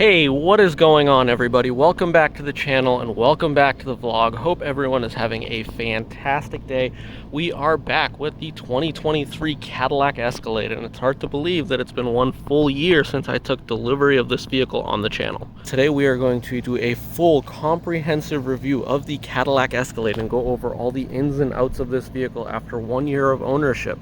Hey, what is going on, everybody? Welcome back to the channel and welcome back to the vlog. Hope everyone is having a fantastic day. We are back with the 2023 Cadillac Escalade, and it's hard to believe that it's been one full year since I took delivery of this vehicle on the channel. Today we are going to do a full comprehensive review of the Cadillac Escalade and go over all the ins and outs of this vehicle after 1 year of ownership.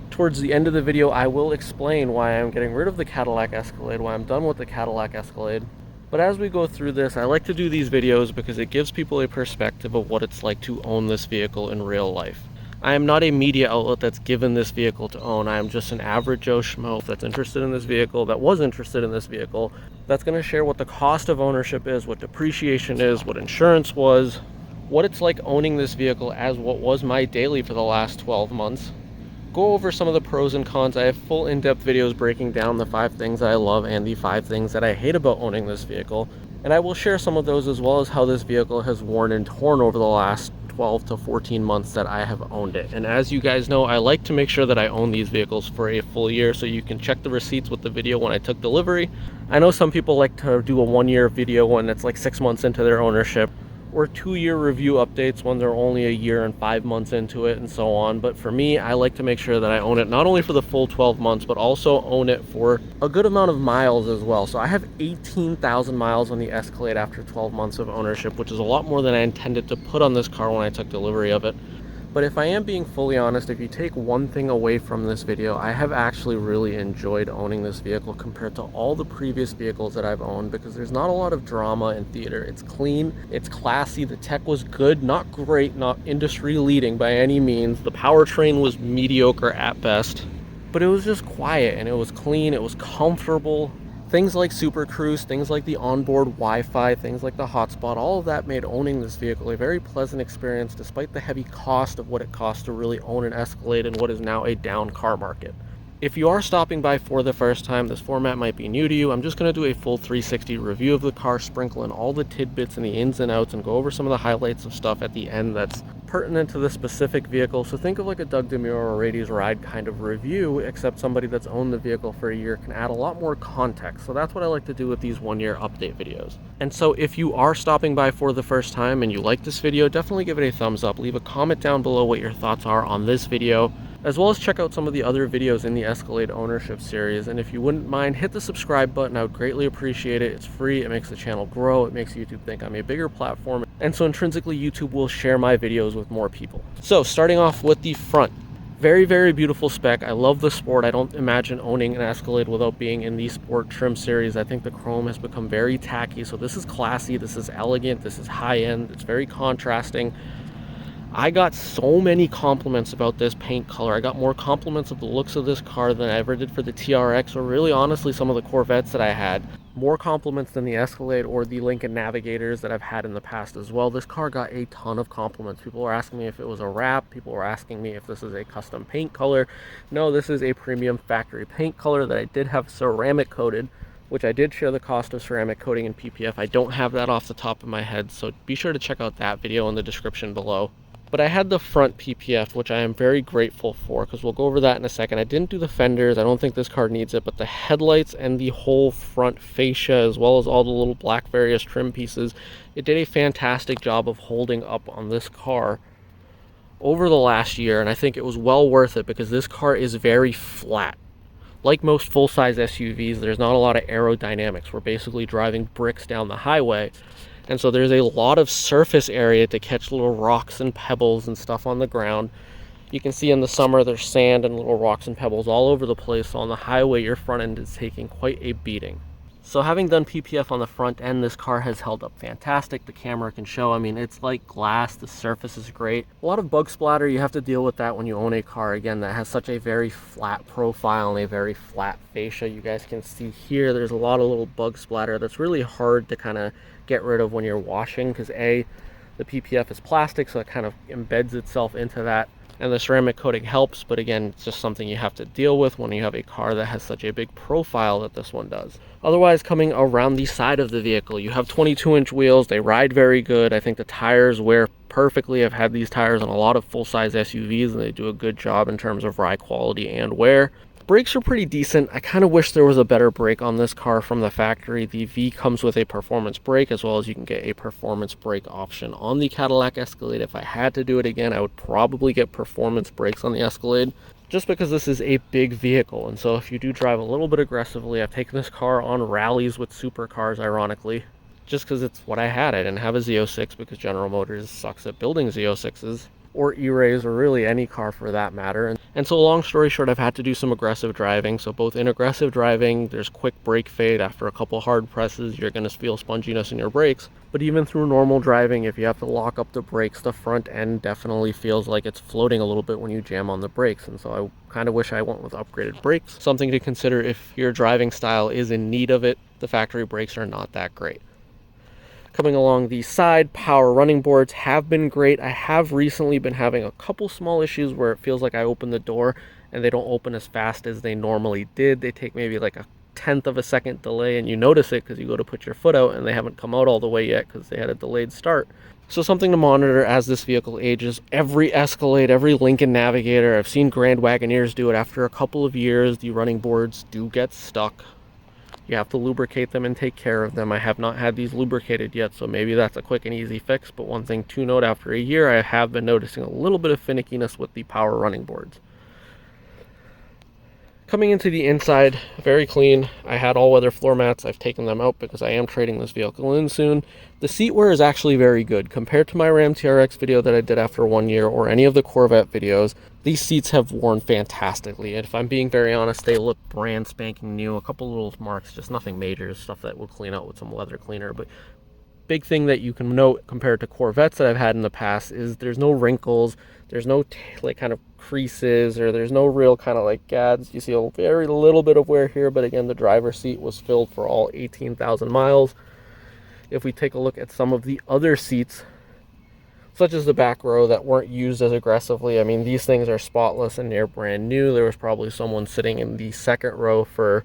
Towards the end of the video, I will explain why I'm getting rid of the Cadillac Escalade, why I'm done with the Cadillac Escalade. But as we go through this, I like to do these videos because it gives people a perspective of what it's like to own this vehicle in real life. I am not a media outlet that's given this vehicle to own. I am just an average Joe Schmo that's interested in this vehicle, that was interested in this vehicle, that's going to share what the cost of ownership is, what depreciation is, what insurance was, what it's like owning this vehicle as what was my daily for the last 12 months. Go over some of the pros and cons. I have full in-depth videos breaking down the 5 things I love and the 5 things that I hate about owning this vehicle. And I will share some of those as well as how this vehicle has worn and torn over the last 12 to 14 months that I have owned it. And as you guys know, I like to make sure that I own these vehicles for a full year, so you can check the receipts with the video when I took delivery. I know some people like to do a 1-year video when it's like 6 months into their ownership, or 2-year review updates when they're only a year and 5 months into it, and so on. But for me, I like to make sure that I own it not only for the full 12 months, but also own it for a good amount of miles as well. So I have 18,000 miles on the Escalade after 12 months of ownership, which is a lot more than I intended to put on this car when I took delivery of it. But if I am being fully honest, if you take one thing away from this video, I have actually really enjoyed owning this vehicle compared to all the previous vehicles that I've owned, because there's not a lot of drama in theater. It's clean, it's classy, the tech was good, not great, not industry leading by any means. The powertrain was mediocre at best, but it was just quiet and it was clean, it was comfortable. Things like Super Cruise, things like the onboard Wi-Fi, things like the hotspot, all of that made owning this vehicle a very pleasant experience despite the heavy cost of what it costs to really own an Escalade in what is now a down car market. If you are stopping by for the first time, this format might be new to you. I'm just going to do a full 360 review of the car, sprinkle in all the tidbits and the ins and outs, and go over some of the highlights of stuff at the end that's pertinent to the specific vehicle. So think of like a Doug DeMuro or Rady's Ride kind of review, except somebody that's owned the vehicle for a year can add a lot more context. So that's what I like to do with these 1-year update videos. And so if you are stopping by for the first time and you like this video, definitely give it a thumbs up. Leave a comment down below what your thoughts are on this video, as well as check out some of the other videos in the Escalade ownership series. And if you wouldn't mind, hit the subscribe button. I would greatly appreciate it. It's free, it makes the channel grow, it makes YouTube think I'm a bigger platform, and so intrinsically YouTube will share my videos with more people. So starting off with the front, very, very beautiful spec. I love the sport. I don't imagine owning an Escalade without being in the sport trim series. I think the chrome has become very tacky, so this is classy, this is elegant, this is high-end, it's very contrasting. I got so many compliments about this paint color. I got more compliments of the looks of this car than I ever did for the TRX, or really honestly some of the Corvettes that I had. More compliments than the Escalade or the Lincoln Navigators that I've had in the past as well. This car got a ton of compliments. People were asking me if it was a wrap. People were asking me if this is a custom paint color. No, this is a premium factory paint color that I did have ceramic coated, which I did share the cost of ceramic coating in PPF. I don't have that off the top of my head, so be sure to check out that video in the description below. But I had the front PPF, which I am very grateful for, because we'll go over that in a second. I didn't do the fenders. I don't think this car needs it, but the headlights and the whole front fascia, as well as all the little black various trim pieces, it did a fantastic job of holding up on this car over the last year, and I think it was well worth it because this car is very flat. Like most full-size SUVs, there's not a lot of aerodynamics. We're basically driving bricks down the highway. And so there's a lot of surface area to catch little rocks and pebbles and stuff on the ground. You can see in the summer there's sand and little rocks and pebbles all over the place. So on the highway, your front end is taking quite a beating. So having done PPF on the front end, this car has held up fantastic. The camera can show, I mean, it's like glass. The surface is great. A lot of bug splatter, you have to deal with that when you own a car, again, that has such a very flat profile and a very flat fascia. You guys can see here, there's a lot of little bug splatter that's really hard to kind of get rid of when you're washing, because the PPF is plastic, so it kind of embeds itself into that. And the ceramic coating helps, but again, it's just something you have to deal with when you have a car that has such a big profile that this one does. Otherwise, coming around the side of the vehicle, you have 22-inch wheels. They ride very good. I think the tires wear perfectly. I've had these tires on a lot of full-size SUVs, and they do a good job in terms of ride quality and wear. Brakes are pretty decent. I kind of wish there was a better brake on this car from the factory. The V comes with a performance brake, as well as you can get a performance brake option on the Cadillac Escalade. If I had to do it again, I would probably get performance brakes on the Escalade, just because this is a big vehicle. And so if you do drive a little bit aggressively, I've taken this car on rallies with supercars, ironically, just because it's what I had. I didn't have a Z06 because General Motors sucks at building Z06s, or E-Rays, or really any car for that matter. And so long story short, I've had to do some aggressive driving. So both in aggressive driving, there's quick brake fade. After a couple hard presses, you're going to feel sponginess in your brakes. But even through normal driving, if you have to lock up the brakes, the front end definitely feels like it's floating a little bit when you jam on the brakes. And so I kind of wish I went with upgraded brakes. Something to consider if your driving style is in need of it. The factory brakes are not that great. Coming along the side, power running boards have been great. I have recently been having a couple small issues where it feels like I open the door and they don't open as fast as they normally did. They take maybe like a 1/10 of a second delay, and you notice it because you go to put your foot out and they haven't come out all the way yet because they had a delayed start. So something to monitor as this vehicle ages. Every Escalade, every Lincoln Navigator, I've seen Grand Wagoneers do it. After a couple of years, the running boards do get stuck. You have to lubricate them and take care of them. I have not had these lubricated yet, so maybe that's a quick and easy fix. But one thing to note, after a year, I have been noticing a little bit of finickiness with the power running boards. Coming into the inside, very clean. I had all-weather floor mats. I've taken them out because I am trading this vehicle in soon. The seat wear is actually very good. Compared to my Ram TRX video that I did after 1 year, or any of the Corvette videos, these seats have worn fantastically. And if I'm being very honest, they look brand spanking new. A couple little marks, just nothing major, stuff that will clean out with some leather cleaner. But big thing that you can note compared to Corvettes that I've had in the past is there's no wrinkles, there's no like kind of creases, or there's no real kind of like gads. You see a very little bit of wear here, but again, the driver's seat was filled for all 18,000 miles. If we take a look at some of the other seats, such as the back row, that weren't used as aggressively, I mean, these things are spotless and they're brand new. There was probably someone sitting in the second row for,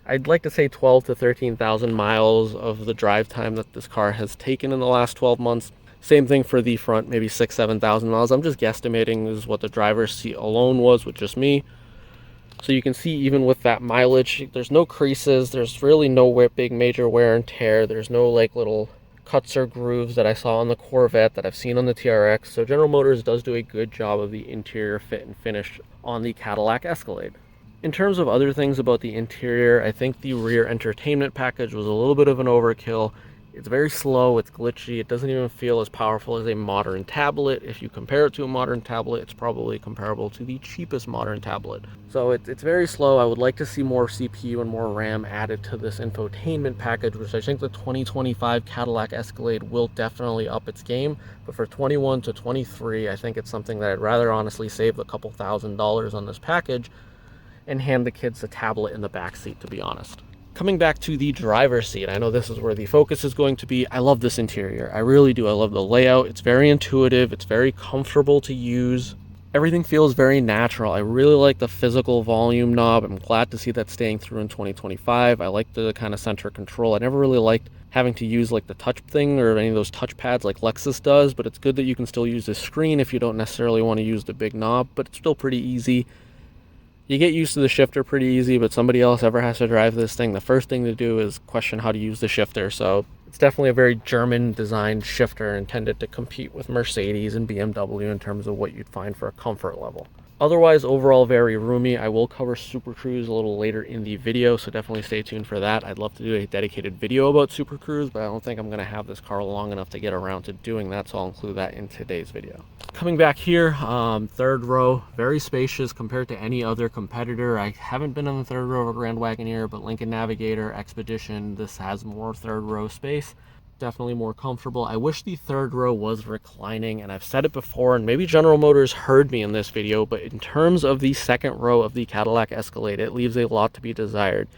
I'd like to say 12 to 13,000 miles of the drive time that this car has taken in the last 12 months. Same thing for the front, maybe 7,000 miles. I'm just guesstimating. This is what the driver's seat alone was with just me. So you can see even with that mileage, there's no creases. There's really no big major wear and tear. There's no like little cuts or grooves that I saw on the Corvette that I've seen on the TRX. So General Motors does do a good job of the interior fit and finish on the Cadillac Escalade. In terms of other things about the interior, I think the rear entertainment package was a little bit of an overkill. It's very slow, it's glitchy, it doesn't even feel as powerful as a modern tablet. If you compare it to a modern tablet, it's probably comparable to the cheapest modern tablet. So it's very slow. I would like to see more CPU and more RAM added to this infotainment package, which I think the 2025 Cadillac Escalade will definitely up its game. But for 21 to 23, I think it's something that I'd rather honestly save a couple $1,000s on this package and hand the kids a tablet in the back seat, to be honest. Coming back to the driver's seat, I know this is where the focus is going to be. I love this interior. I really do. I love the layout. It's very intuitive. It's very comfortable to use. Everything feels very natural. I really like the physical volume knob. I'm glad to see that staying through in 2025. I like the kind of center control. I never really liked having to use like the touch thing or any of those touch pads like Lexus does, but it's good that you can still use the screen if you don't necessarily want to use the big knob, but it's still pretty easy. You get used to the shifter pretty easy, but somebody else ever has to drive this thing, the first thing to do is question how to use the shifter. So it's definitely a very German designed shifter intended to compete with Mercedes and BMW in terms of what you'd find for a comfort level. Otherwise, overall, very roomy. I will cover Super Cruise a little later in the video, so definitely stay tuned for that. I'd love to do a dedicated video about Super Cruise, but I don't think I'm going to have this car long enough to get around to doing that, so I'll include that in today's video. Coming back here, third row, very spacious compared to any other competitor. I haven't been in the third row of a Grand Wagoneer, but Lincoln Navigator, Expedition, this has more third row space. Definitely more comfortable. I wish the third row was reclining, and I've said it before, and maybe General Motors heard me in this video, but in terms of the second row of the Cadillac Escalade, it leaves a lot to be desired.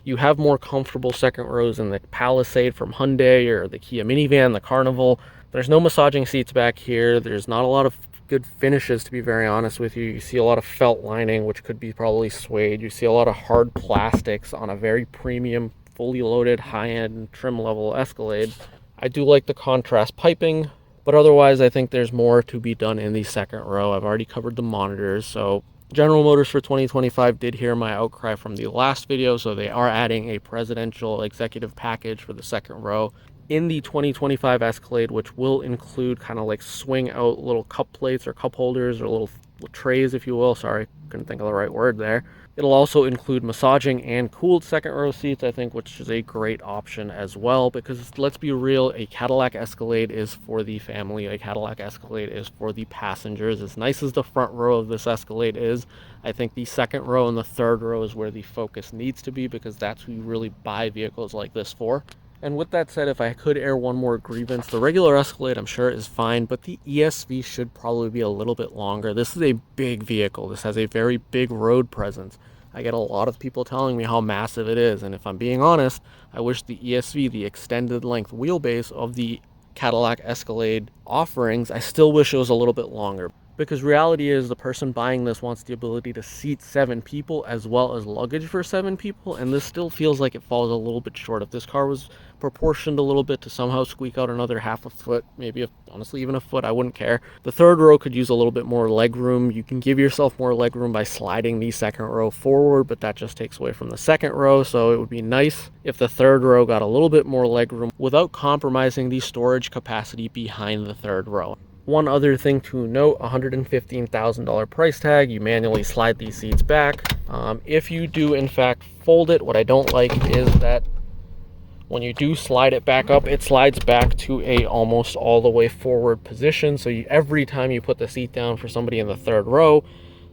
You have more comfortable second rows in the Palisade from Hyundai or the Kia minivan, the Carnival. There's no massaging seats back here. There's not a lot of good finishes, to be very honest with you. You see a lot of felt lining, which could be probably suede. You see a lot of hard plastics on a very premium, fully loaded, high-end trim level Escalade. I do like the contrast piping, but otherwise I think there's more to be done in the second row. I've already covered the monitors, so General Motors for 2025 did hear my outcry from the last video, so they are adding a presidential executive package for the second row in the 2025 Escalade, which will include kind of like swing out little cup plates or cup holders or little trays, if you will. Sorry, couldn't think of the right word there. It'll also include massaging and cooled second row seats, I think, which is a great option as well, because let's be real, a Cadillac Escalade is for the family. A Cadillac Escalade is for the passengers. As nice as the front row of this Escalade is, I think the second row and the third row is where the focus needs to be, because that's who you really buy vehicles like this for. And with that said, if I could air one more grievance, the regular Escalade I'm sure is fine, but the ESV should probably be a little bit longer. This is a big vehicle. This has a very big road presence. I get a lot of people telling me how massive it is, and if I'm being honest, I wish the ESV, the extended length wheelbase of the Cadillac Escalade offerings, I still wish it was a little bit longer. Because reality is the person buying this wants the ability to seat 7 people as well as luggage for 7 people, and this still feels like it falls a little bit short. If this car was proportioned a little bit to somehow squeak out another half a foot, maybe honestly even a foot, I wouldn't care. The third row could use a little bit more leg room. You can give yourself more leg room by sliding the second row forward, but that just takes away from the second row, so it would be nice if the third row got a little bit more leg room without compromising the storage capacity behind the third row. One other thing to note, $115,000 price tag. You manually slide these seats back. If you do in fact fold it, what I don't like is that when you do slide it back up, it slides back to a almost all the way forward position. So every time you put the seat down for somebody in the third row,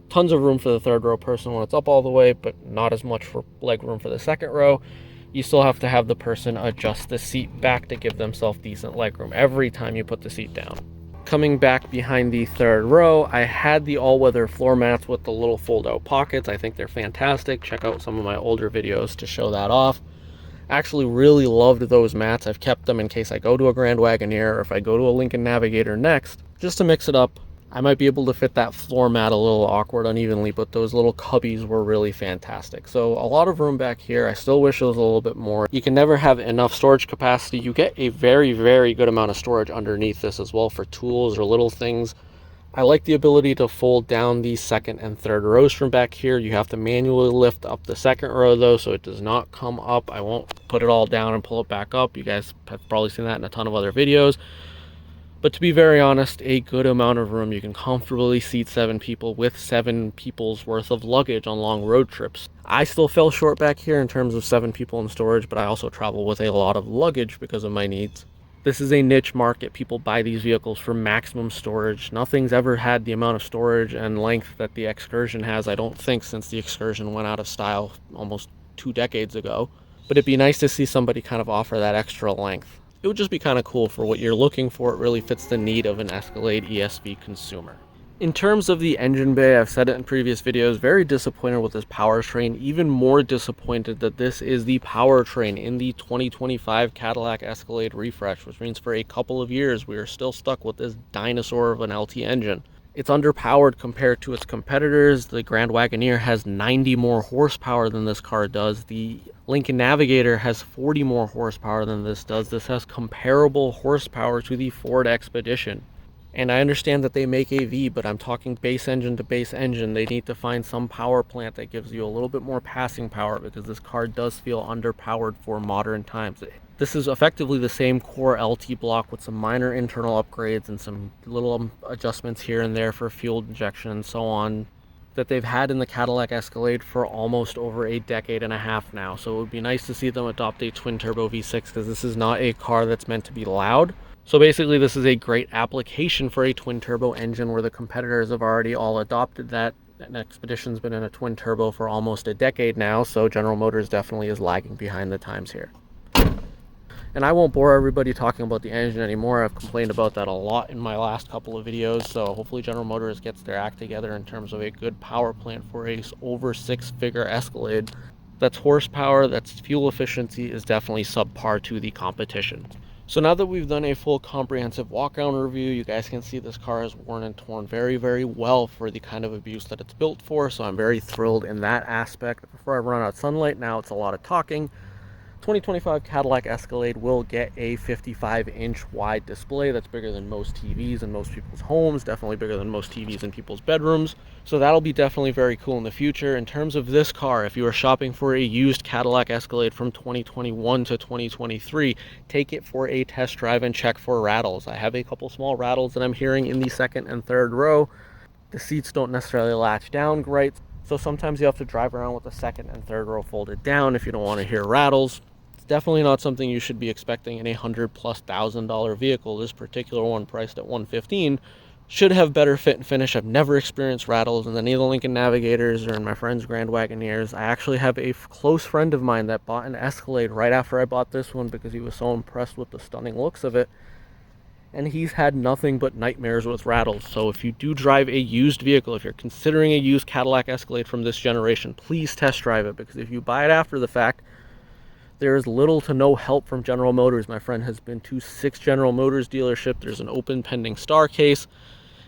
tons of room for the third row person when it's up all the way, but not as much for leg room for the second row. You still have to have the person adjust the seat back to give themselves decent leg room every time you put the seat down. Coming back behind the third row, I had the all-weather floor mats with the little fold-out pockets. I think they're fantastic. Check out some of my older videos to show that off. Actually really loved those mats. I've kept them in case I go to a Grand Wagoneer or if I go to a Lincoln Navigator next, just to mix it up. I might be able to fit that floor mat a little awkward unevenly, but those little cubbies were really fantastic. So a lot of room back here. I still wish it was a little bit more. You can never have enough storage capacity. You get a very, very good amount of storage underneath this as well for tools or little things. I like the ability to fold down the second and third rows from back here. You have to manually lift up the second row though, so it does not come up. I won't put it all down and pull it back up. You guys have probably seen that in a ton of other videos. But to be very honest, a good amount of room. You can comfortably seat 7 people with 7 people's worth of luggage on long road trips. I still fell short back here in terms of 7 people in storage, but I also travel with a lot of luggage because of my needs. This is a niche market. People buy these vehicles for maximum storage. Nothing's ever had the amount of storage and length that the Excursion has, I don't think, since the Excursion went out of style almost 2 decades ago. But it'd be nice to see somebody kind of offer that extra length. It would just be kind of cool for what you're looking for. It really fits the need of an Escalade ESV consumer. In terms of the engine bay, I've said it in previous videos, very disappointed with this powertrain. Even more disappointed that this is the powertrain in the 2025 Cadillac Escalade refresh, which means for a couple of years we are still stuck with this dinosaur of an LT engine. It's underpowered compared to its competitors. The Grand Wagoneer has 90 more horsepower than this car does. The Lincoln Navigator has 40 more horsepower than this does. This has comparable horsepower to the Ford Expedition. And I understand that they make a V, but I'm talking base engine to base engine. They need to find some power plant that gives you a little bit more passing power, because this car does feel underpowered for modern times. This is effectively the same core LT block with some minor internal upgrades and some little adjustments here and there for fuel injection and so on that they've had in the Cadillac Escalade for almost over a decade and a half now. So it would be nice to see them adopt a twin turbo V6, because this is not a car that's meant to be loud. So basically this is a great application for a twin turbo engine where the competitors have already all adopted that. An Expedition's been in a twin turbo for almost a decade now, so General Motors definitely is lagging behind the times here. And I won't bore everybody talking about the engine anymore. I've complained about that a lot in my last couple of videos, so hopefully General Motors gets their act together in terms of a good power plant for a over 6-figure Escalade. That's horsepower, that's fuel efficiency is definitely subpar to the competition. So now that we've done a full comprehensive walk-around review, you guys can see this car is worn and torn very, very well for the kind of abuse that it's built for, so I'm very thrilled in that aspect. Before I run out of sunlight, now it's a lot of talking. 2025 Cadillac Escalade will get a 55-inch wide display that's bigger than most TVs in most people's homes, definitely bigger than most TVs in people's bedrooms. So that'll be definitely very cool in the future. In terms of this car, if you are shopping for a used Cadillac Escalade from 2021 to 2023, take it for a test drive and check for rattles. I have a couple small rattles that I'm hearing in the second and third row. The seats don't necessarily latch down great, so sometimes you have to drive around with the second and third row folded down if you don't want to hear rattles. It's definitely not something you should be expecting in a $100,000+ vehicle. This particular one, priced at $115,000, should have better fit and finish. I've never experienced rattles in any of the Lincoln Navigators or in my friend's Grand Wagoneers. I actually have a close friend of mine that bought an Escalade right after I bought this one because he was so impressed with the stunning looks of it. And he's had nothing but nightmares with rattles. So if you do drive a used vehicle, if you're considering a used Cadillac Escalade from this generation, please test drive it, because if you buy it after the fact, there is little to no help from General Motors. My friend has been to 6 General Motors dealerships. There's an open pending star case.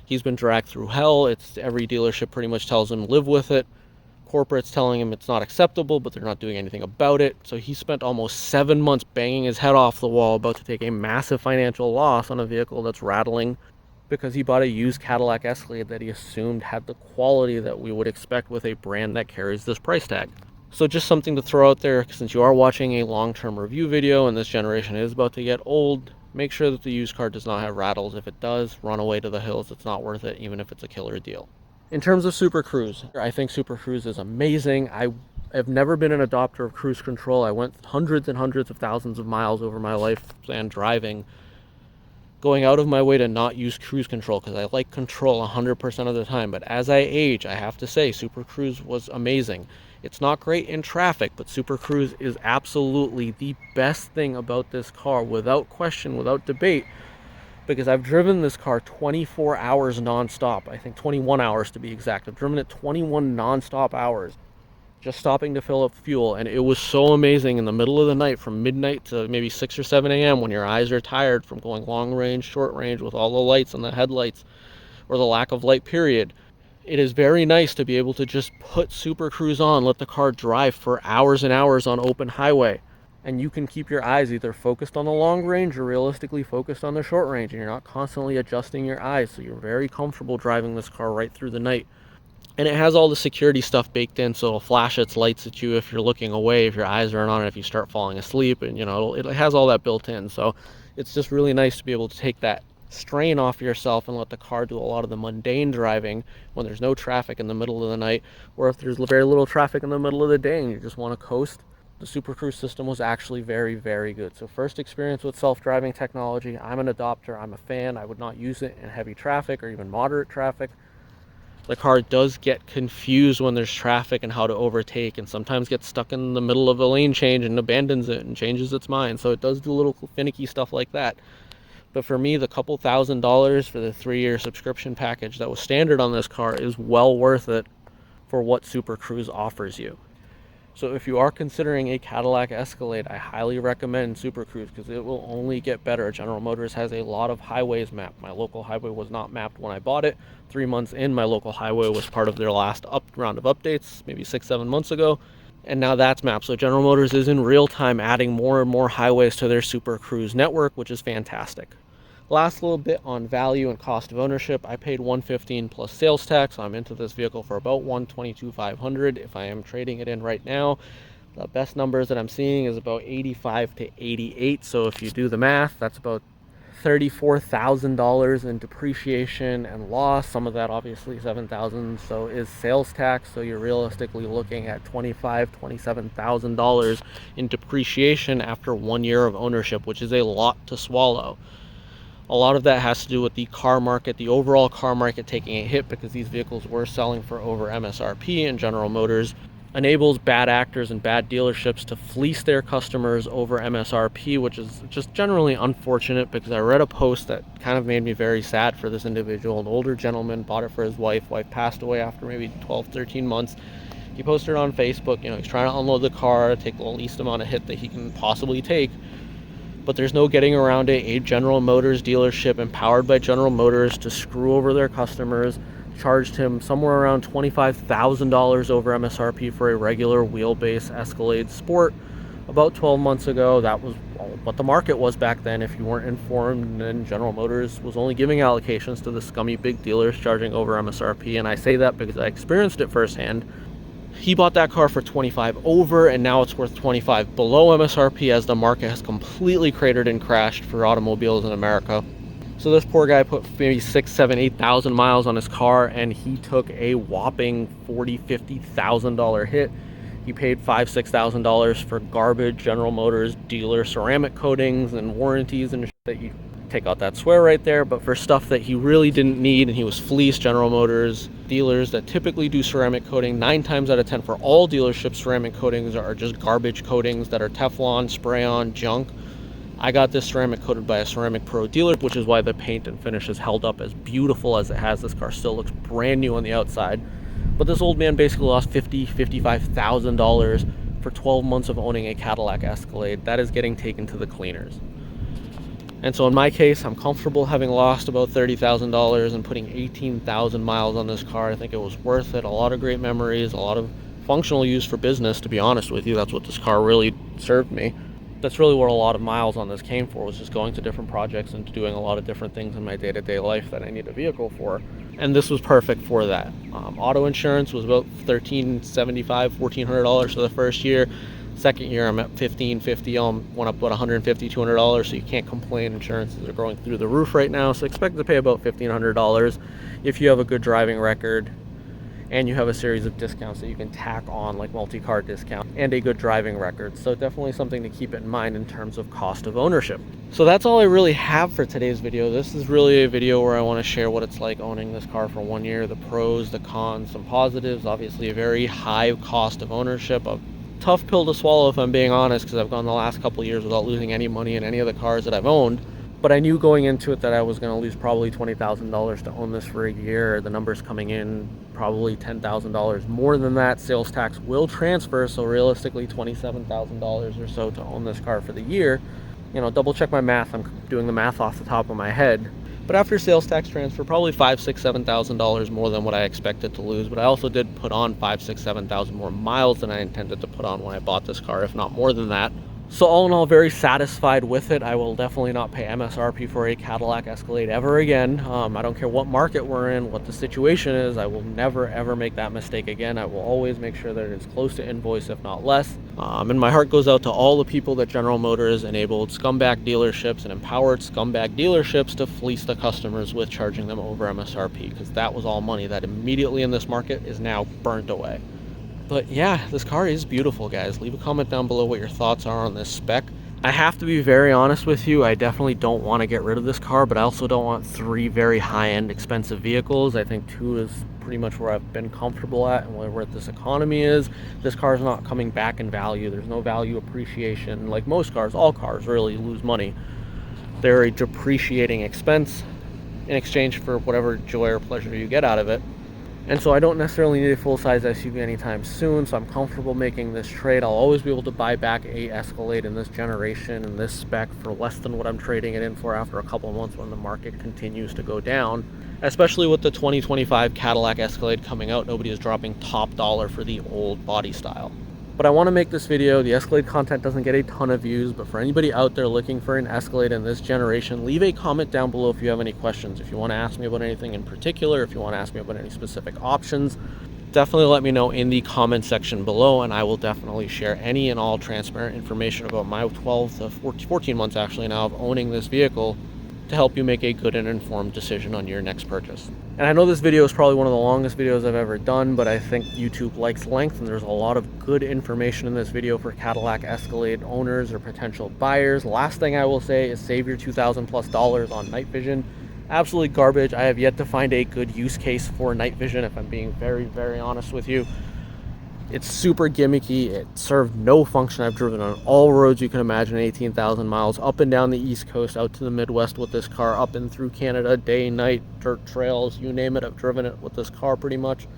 He's been dragged through hell. It's every dealership pretty much tells him live with it. Corporate's telling him it's not acceptable, but they're not doing anything about it. So he spent almost 7 months banging his head off the wall, about to take a massive financial loss on a vehicle that's rattling, because he bought a used Cadillac Escalade that he assumed had the quality that we would expect with a brand that carries this price tag. So just something to throw out there, since you are watching a long-term review video and this generation is about to get old, make sure that the used car does not have rattles. If it does, run away to the hills. It's not worth it, even if it's a killer deal. In terms of Super Cruise, I think Super Cruise is amazing. I have never been an adopter of cruise control. I went hundreds and hundreds of thousands of miles over my lifespan driving, going out of my way to not use cruise control because I like control 100% of the time. But as I age, I have to say Super Cruise was amazing. It's not great in traffic, but Super Cruise is absolutely the best thing about this car, without question, without debate. Because I've driven this car 24 hours nonstop. I think 21 hours to be exact. I've driven it 21 nonstop hours, just stopping to fill up fuel. And it was so amazing in the middle of the night, from midnight to maybe 6 or 7 a.m. when your eyes are tired from going long range, short range with all the lights and the headlights, or the lack of light period. It is very nice to be able to just put Super Cruise on, let the car drive for hours and hours on open highway. And you can keep your eyes either focused on the long range or realistically focused on the short range, and you're not constantly adjusting your eyes, so you're very comfortable driving this car right through the night. And it has all the security stuff baked in, so it'll flash its lights at you if you're looking away, if your eyes aren't on it, if you start falling asleep, and it has all that built in. So it's just really nice to be able to take that strain off yourself and let the car do a lot of the mundane driving when there's no traffic in the middle of the night, or if there's very little traffic in the middle of the day and you just want to coast. The Super Cruise system was actually very, very good. So first experience with self-driving technology. I'm an adopter. I'm a fan. I would not use it in heavy traffic or even moderate traffic. The car does get confused when there's traffic and how to overtake, and sometimes gets stuck in the middle of a lane change and abandons it and changes its mind. So it does do little finicky stuff like that. But for me, the couple $1,000s for the 3-year subscription package that was standard on this car is well worth it for what Super Cruise offers you. So if you are considering a Cadillac Escalade, I highly recommend Super Cruise, because it will only get better. General Motors has a lot of highways mapped. My local highway was not mapped when I bought it. 3 months in, my local highway was part of their last round of updates, maybe 6-7 months ago. And now that's mapped. So General Motors is in real time adding more and more highways to their Super Cruise network, which is fantastic. Last little bit on value and cost of ownership. I paid $115,000 plus sales tax. So I'm into this vehicle for about $122,500. If I am trading it in right now, the best numbers that I'm seeing is about 85 to 88. So if you do the math, that's about $34,000 in depreciation and loss. Some of that, obviously, $7,000 so is sales tax. So you're realistically looking at $25,000, $27,000 in depreciation after 1 year of ownership, which is a lot to swallow. A lot of that has to do with the car market, the overall car market taking a hit, because these vehicles were selling for over MSRP, and General Motors enables bad actors and bad dealerships to fleece their customers over MSRP, which is just generally unfortunate, because I read a post that kind of made me very sad for this individual. An older gentleman bought it for his wife. Wife passed away after maybe 12, 13 months. He posted on Facebook, he's trying to unload the car, take the least amount of hit that he can possibly take. But there's no getting around it. A General Motors dealership empowered by General Motors to screw over their customers charged him somewhere around $25,000 over MSRP for a regular wheelbase Escalade Sport, about 12 months ago, that was what the market was back then. If you weren't informed, then General Motors was only giving allocations to the scummy big dealers charging over MSRP, and I say that because I experienced it firsthand. He bought that car for 25 over, and now it's worth 25 below MSRP as the market has completely cratered and crashed for automobiles in America. So this poor guy put maybe 6, 7, 8,000 miles on his car, and he took a whopping $40,000, $50,000 hit. He paid $5,000, $6,000 for garbage General Motors dealer ceramic coatings and warranties and shit that you take out that swear right there, but for stuff that he really didn't need, and he was fleeced. General Motors dealers that typically do ceramic coating, 9 times out of 10 for all dealerships, ceramic coatings are just garbage coatings that are Teflon, spray-on, junk. I got this ceramic coated by a ceramic pro dealer, which is why the paint and finish is held up as beautiful as it has. This car still looks brand new on the outside. But this old man basically lost $50,000, $55,000 for 12 months of owning a Cadillac Escalade. That is getting taken to the cleaners. And so in my case, I'm comfortable having lost about $30,000 and putting 18,000 miles on this car. I think it was worth it. A lot of great memories, a lot of functional use for business, to be honest with you. That's what this car really served me. That's really what a lot of miles on this came for, was just going to different projects and doing a lot of different things in my day-to-day life that I need a vehicle for. And this was perfect for that. Auto insurance was about $1,375, $1,400 for the first year. Second year, I'm at $1,550. Went up about $150, $200, so you can't complain. Insurances are going through the roof right now, so expect to pay about $1,500 if you have a good driving record and you have a series of discounts that you can tack on, like multi-car discount and a good driving record. So definitely something to keep in mind in terms of cost of ownership. So that's all I really have for today's video. This is really a video where I want to share what it's like owning this car for 1 year, the pros, the cons, some positives. Obviously a very high cost of ownership, a tough pill to swallow if I'm being honest, because I've gone the last couple of years without losing any money in any of the cars that I've owned. But I knew going into it that I was going to lose probably $20,000 to own this for a year. The numbers coming in probably $10,000 more than that. Sales tax will transfer, so realistically $27,000 or so to own this car for the year. You know, double check my math. I'm doing the math off the top of my head. But after sales tax transfer, probably $5,000, $6,000, $7,000 more than what I expected to lose. But I also did put on 5,000, 6,000, 7,000 more miles than I intended to put on when I bought this car, if not more than that. So all in all, very satisfied with it. I will definitely not pay MSRP for a Cadillac Escalade ever again. I don't care what market we're in, what the situation is. I will never, ever make that mistake again. I will always make sure that it is close to invoice, if not less. And my heart goes out to all the people that General Motors enabled scumbag dealerships and empowered scumbag dealerships to fleece the customers with charging them over MSRP, because that was all money that immediately in this market is now burnt away. But yeah, this car is beautiful, guys. Leave a comment down below what your thoughts are on this spec. I have to be very honest with you. I definitely don't want to get rid of this car, but I also don't want 3 very high-end expensive vehicles. I think 2 is pretty much where I've been comfortable at and where this economy is. This car is not coming back in value. There's no value appreciation. Like most cars, all cars really lose money. They're a depreciating expense in exchange for whatever joy or pleasure you get out of it. And so I don't necessarily need a full-size SUV anytime soon, so I'm comfortable making this trade. I'll always be able to buy back a Escalade in this generation and this spec for less than what I'm trading it in for after a couple of months when the market continues to go down. Especially with the 2025 Cadillac Escalade coming out, nobody is dropping top dollar for the old body style. But I want to make this video. The Escalade content doesn't get a ton of views, but for anybody out there looking for an Escalade in this generation, leave a comment down below if you have any questions. If you want to ask me about anything in particular, if you want to ask me about any specific options, definitely let me know in the comment section below, and I will definitely share any and all transparent information about my 12 to 14 months actually now of owning this vehicle to help you make a good and informed decision on your next purchase. And I know this video is probably one of the longest videos I've ever done, but I think YouTube likes length, and there's a lot of good information in this video for Cadillac Escalade owners or potential buyers. Last thing I will say is save your $2,000+ on night vision. Absolutely garbage. I have yet to find a good use case for night vision, if I'm being very, very honest with you. It's super gimmicky. It served no function. I've driven on all roads you can imagine, 18,000 miles, up and down the East Coast, out to the Midwest with this car, up and through Canada, day, night, dirt trails, you name it. I've driven it with this car pretty much.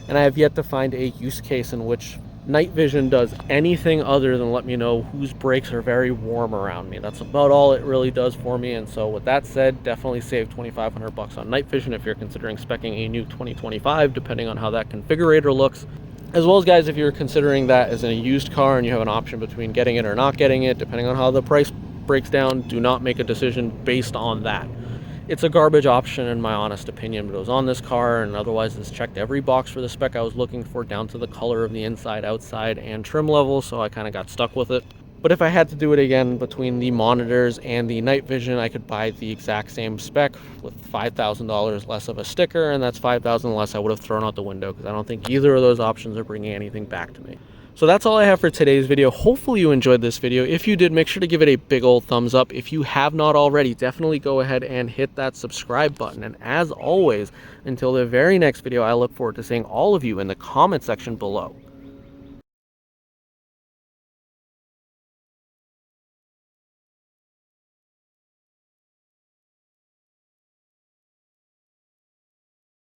And I have yet to find a use case in which night vision does anything other than let me know whose brakes are very warm around me. That's about all it really does for me. And so with that said, definitely save $2,500 on night vision if you're considering speccing a new 2025, depending on how that configurator looks. As well as, guys, if you're considering that as a used car and you have an option between getting it or not getting it, depending on how the price breaks down, do not make a decision based on that. It's a garbage option in my honest opinion, but it was on this car, and otherwise it's checked every box for the spec I was looking for, down to the color of the inside, outside, and trim level, so I kind of got stuck with it. But if I had to do it again between the monitors and the night vision, I could buy the exact same spec with $5,000 less of a sticker, and that's $5,000 less I would have thrown out the window, because I don't think either of those options are bringing anything back to me. So that's all I have for today's video. Hopefully you enjoyed this video. If you did, make sure to give it a big old thumbs up. If you have not already, definitely go ahead and hit that subscribe button. And as always, until the very next video, I look forward to seeing all of you in the comment section below.